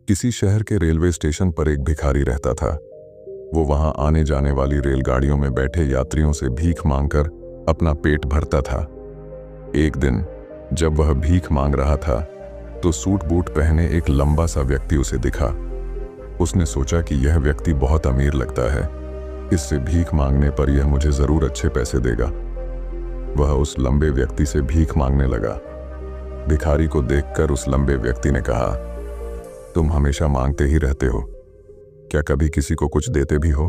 किसी शहर के रेलवे स्टेशन पर एक भिखारी रहता था। वो वहां आने जाने वाली रेलगाड़ियों में बैठे यात्रियों से भीख मांगकर अपना पेट भरता था। एक दिन जब वह भीख मांग रहा था तो सूट बूट पहने एक लंबा सा व्यक्ति उसे दिखा। उसने सोचा कि यह व्यक्ति बहुत अमीर लगता है, इससे भीख मांगने पर यह मुझे जरूर अच्छे पैसे देगा। वह उस लंबे व्यक्ति से भीख मांगने लगा। भिखारी को देखकर उस लंबे व्यक्ति ने कहा, तुम हमेशा मांगते ही रहते हो, क्या कभी किसी को कुछ देते भी हो?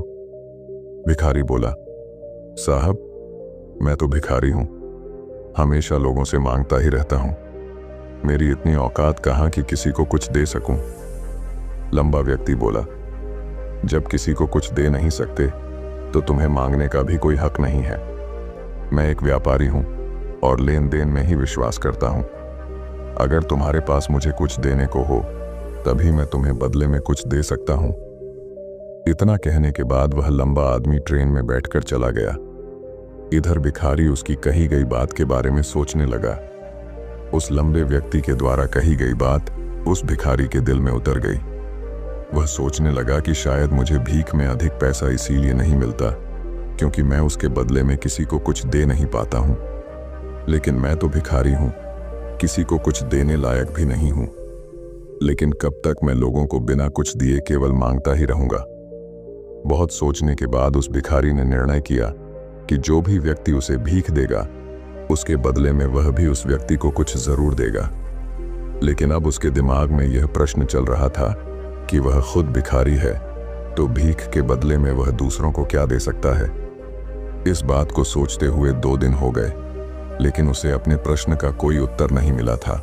भिखारी बोला, साहब मैं तो भिखारी हूं, हमेशा लोगों से मांगता ही रहता हूं, मेरी इतनी औकात कहां कि किसी को कुछ दे सकूं। लंबा व्यक्ति बोला, जब किसी को कुछ दे नहीं सकते तो तुम्हें मांगने का भी कोई हक नहीं है। मैं एक व्यापारी हूं और लेन देन में ही विश्वास करता हूं। अगर तुम्हारे पास मुझे कुछ देने को हो तभी मैं तुम्हें बदले में कुछ दे सकता हूं। इतना कहने के बाद वह लंबा आदमी ट्रेन में बैठकर चला गया। इधर भिखारी उसकी कही गई बात के बारे में सोचने लगा। उस लंबे व्यक्ति के द्वारा कही गई बात उस भिखारी के दिल में उतर गई। वह सोचने लगा कि शायद मुझे भीख में अधिक पैसा इसीलिए नहीं मिलता क्योंकि मैं उसके बदले में किसी को कुछ दे नहीं पाता हूं। लेकिन मैं तो भिखारी हूं, किसी को कुछ देने लायक भी नहीं हूं। लेकिन कब तक मैं लोगों को बिना कुछ दिए केवल मांगता ही रहूंगा? बहुत सोचने के बाद उस भिखारी ने निर्णय किया कि जो भी व्यक्ति उसे भीख देगा उसके बदले में वह भी उस व्यक्ति को कुछ जरूर देगा। लेकिन अब उसके दिमाग में यह प्रश्न चल रहा था कि वह खुद भिखारी है तो भीख के बदले में वह दूसरों को क्या दे सकता है। इस बात को सोचते हुए 2 दिन हो गए, लेकिन उसे अपने प्रश्न का कोई उत्तर नहीं मिला था।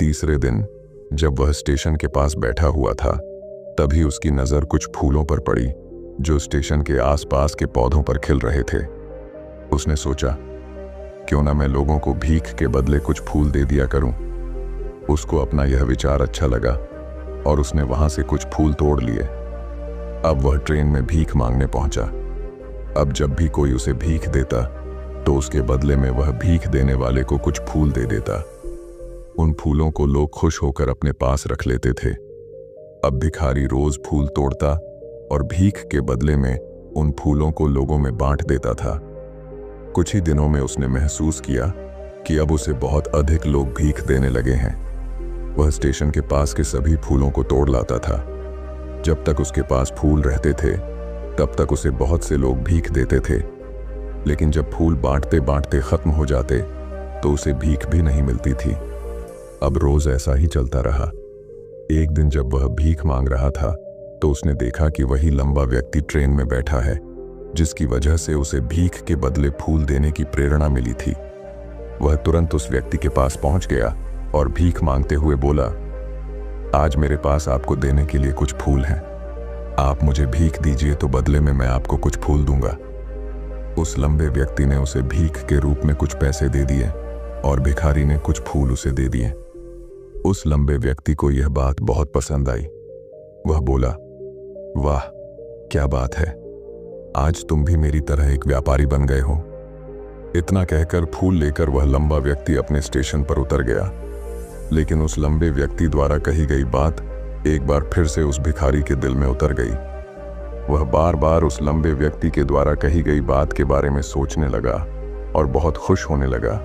तीसरे दिन जब वह स्टेशन के पास बैठा हुआ था तभी उसकी नजर कुछ फूलों पर पड़ी जो स्टेशन के आसपास के पौधों पर खिल रहे थे। उसने सोचा, क्यों ना मैं लोगों को भीख के बदले कुछ फूल दे दिया करूं। उसको अपना यह विचार अच्छा लगा और उसने वहां से कुछ फूल तोड़ लिए। अब वह ट्रेन में भीख मांगने पहुंचा। अब जब भी कोई उसे भीख देता तो उसके बदले में वह भीख देने वाले को कुछ फूल दे देता। उन फूलों को लोग खुश होकर अपने पास रख लेते थे। अब भिखारी रोज फूल तोड़ता और भीख के बदले में उन फूलों को लोगों में बांट देता था। कुछ ही दिनों में उसने महसूस किया कि अब उसे बहुत अधिक लोग भीख देने लगे हैं। वह स्टेशन के पास के सभी फूलों को तोड़ लाता था। जब तक उसके पास फूल रहते थे तब तक उसे बहुत से लोग भीख देते थे, लेकिन जब फूल बांटते बांटते खत्म हो जाते तो उसे भीख भी नहीं मिलती थी। अब रोज ऐसा ही चलता रहा। एक दिन जब वह भीख मांग रहा था तो उसने देखा कि वही लंबा व्यक्ति ट्रेन में बैठा है जिसकी वजह से उसे भीख के बदले फूल देने की प्रेरणा मिली थी। वह तुरंत उस व्यक्ति के पास पहुंच गया और भीख मांगते हुए बोला, आज मेरे पास आपको देने के लिए कुछ फूल हैं, आप मुझे भीख दीजिए तो बदले में मैं आपको कुछ फूल दूंगा। उस लंबे व्यक्ति ने उसे भीख के रूप में कुछ पैसे दे दिए और भिखारी ने कुछ फूल उसे दे दिए। उस लंबे व्यक्ति को यह बात बहुत पसंद आई। वह बोला, वाह क्या बात है, आज तुम भी मेरी तरह एक व्यापारी बन गए हो। इतना कहकर फूल लेकर वह लंबा व्यक्ति अपने स्टेशन पर उतर गया। लेकिन उस लंबे व्यक्ति द्वारा कही गई बात एक बार फिर से उस भिखारी के दिल में उतर गई। वह बार बार उस लंबे व्यक्ति के द्वारा कही गई बात के बारे में सोचने लगा और बहुत खुश होने लगा।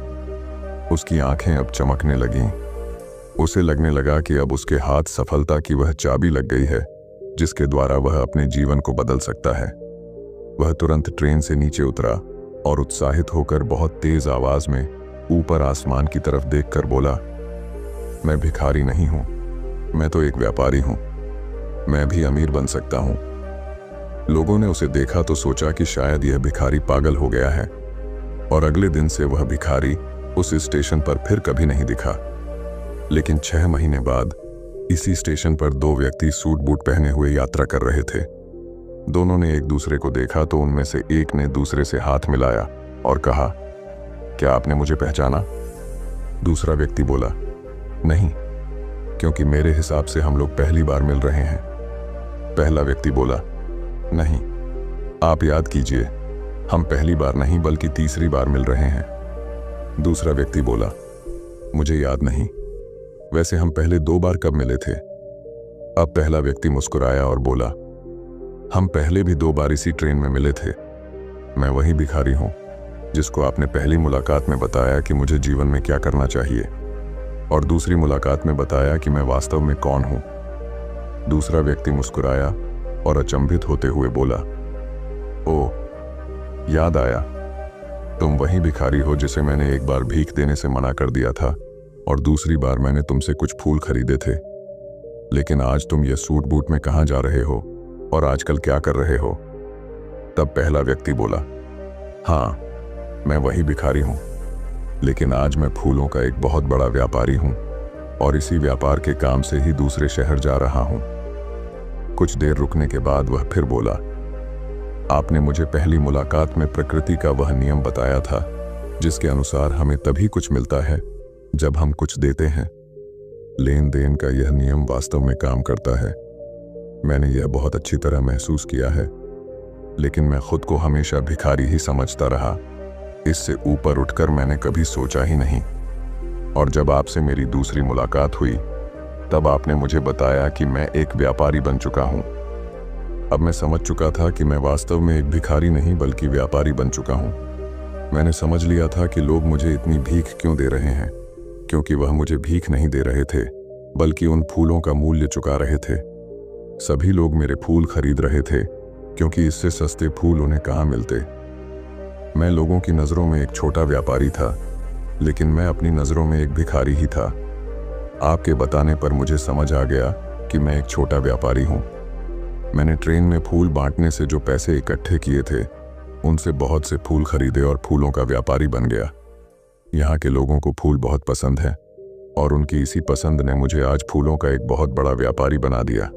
उसकी आंखें अब चमकने लगीं। उसे लगने लगा कि अब उसके हाथ सफलता की वह चाबी लग गई है जिसके द्वारा वह अपने जीवन को बदल सकता है। वह तुरंत ट्रेन से नीचे उतरा और उत्साहित होकर बहुत तेज आवाज में ऊपर आसमान की तरफ देखकर बोला, मैं भिखारी नहीं हूं, मैं तो एक व्यापारी हूं, मैं भी अमीर बन सकता हूं। लोगों ने उसे देखा तो सोचा कि शायद यह भिखारी पागल हो गया है और अगले दिन से वह भिखारी उस स्टेशन पर फिर कभी नहीं दिखा। लेकिन 6 महीने बाद इसी स्टेशन पर 2 व्यक्ति सूट बूट पहने हुए यात्रा कर रहे थे। दोनों ने एक दूसरे को देखा तो उनमें से एक ने दूसरे से हाथ मिलाया और कहा, क्या आपने मुझे पहचाना? दूसरा व्यक्ति बोला, नहीं, क्योंकि मेरे हिसाब से हम लोग पहली बार मिल रहे हैं। पहला व्यक्ति बोला, नहीं, आप याद कीजिए, हम पहली बार नहीं बल्कि तीसरी बार मिल रहे हैं। दूसरा व्यक्ति बोला, मुझे याद नहीं, वैसे हम पहले 2 बार कब मिले थे? अब पहला व्यक्ति मुस्कुराया और बोला, हम पहले भी 2 बार इसी ट्रेन में मिले थे। मैं वही भिखारी हूं जिसको आपने पहली मुलाकात में बताया कि मुझे जीवन में क्या करना चाहिए, और दूसरी मुलाकात में बताया कि मैं वास्तव में कौन हूं। दूसरा व्यक्ति मुस्कुराया और अचंभित होते हुए बोला, ओह, याद आया, तुम वही भिखारी हो जिसे मैंने एक बार भीख देने से मना कर दिया था और दूसरी बार मैंने तुमसे कुछ फूल खरीदे थे। लेकिन आज तुम ये सूट बूट में कहाँ जा रहे हो और आजकल क्या कर रहे हो? तब पहला व्यक्ति बोला, हाँ, मैं वही भिखारी हूं, लेकिन आज मैं फूलों का एक बहुत बड़ा व्यापारी हूं और इसी व्यापार के काम से ही दूसरे शहर जा रहा हूं। कुछ देर रुकने के बाद वह फिर बोला, आपने मुझे पहली मुलाकात में प्रकृति का वह नियम बताया था जिसके अनुसार हमें तभी कुछ मिलता है जब हम कुछ देते हैं। लेन देन का यह नियम वास्तव में काम करता है। मैंने यह बहुत अच्छी तरह महसूस किया है, लेकिन मैं खुद को हमेशा भिखारी ही समझता रहा। इससे ऊपर उठकर मैंने कभी सोचा ही नहीं। और जब आपसे मेरी दूसरी मुलाकात हुई तब आपने मुझे बताया कि मैं एक व्यापारी बन चुका हूं। अब मैं समझ चुका था कि मैं वास्तव में एक भिखारी नहीं बल्कि व्यापारी बन चुका हूं। मैंने समझ लिया था कि लोग मुझे इतनी भीख क्यों दे रहे हैं, क्योंकि वह मुझे भीख नहीं दे रहे थे बल्कि उन फूलों का मूल्य चुका रहे थे। सभी लोग मेरे फूल खरीद रहे थे क्योंकि इससे सस्ते फूल उन्हें कहाँ मिलते। मैं लोगों की नज़रों में एक छोटा व्यापारी था, लेकिन मैं अपनी नज़रों में एक भिखारी ही था। आपके बताने पर मुझे समझ आ गया कि मैं एक छोटा व्यापारी हूँ। मैंने ट्रेन में फूल बांटने से जो पैसे इकट्ठे किए थे उनसे बहुत से फूल खरीदे और फूलों का व्यापारी बन गया। यहाँ के लोगों को फूल बहुत पसंद है और उनकी इसी पसंद ने मुझे आज फूलों का एक बहुत बड़ा व्यापारी बना दिया।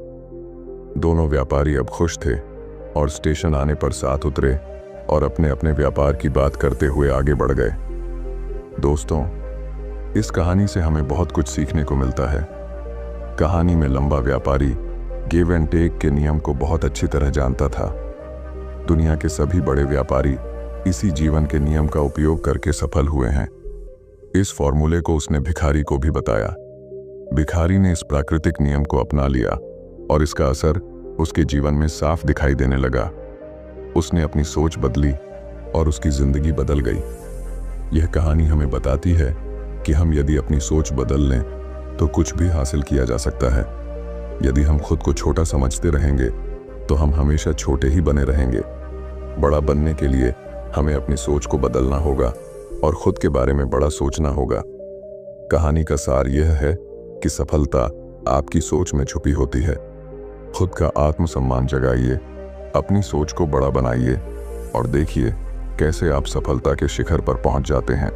दोनों व्यापारी अब खुश थे और स्टेशन आने पर साथ उतरे और अपने अपने व्यापार की बात करते हुए आगे बढ़ गए। दोस्तों, इस कहानी से हमें बहुत कुछ सीखने को मिलता है। कहानी में लंबा व्यापारी गिव एंड टेक के नियम को बहुत अच्छी तरह जानता था। दुनिया के सभी बड़े व्यापारी इसी जीवन के नियम का उपयोग करके सफल हुए हैं। इस फॉर्मूले को उसने भिखारी को भी बताया। भिखारी ने इस प्राकृतिक नियम को अपना लिया और इसका असर उसके जीवन में साफ दिखाई देने लगा। उसने अपनी सोच बदली और उसकी जिंदगी बदल गई। यह कहानी हमें बताती है कि हम यदि अपनी सोच बदल लें तो कुछ भी हासिल किया जा सकता है। यदि हम खुद को छोटा समझते रहेंगे तो हम हमेशा छोटे ही बने रहेंगे। बड़ा बनने के लिए हमें अपनी सोच को बदलना होगा और खुद के बारे में बड़ा सोचना होगा। कहानी का सार यह है कि सफलता आपकी सोच में छुपी होती है। खुद का आत्मसम्मान जगाइए, अपनी सोच को बड़ा बनाइए और देखिए कैसे आप सफलता के शिखर पर पहुंच जाते हैं।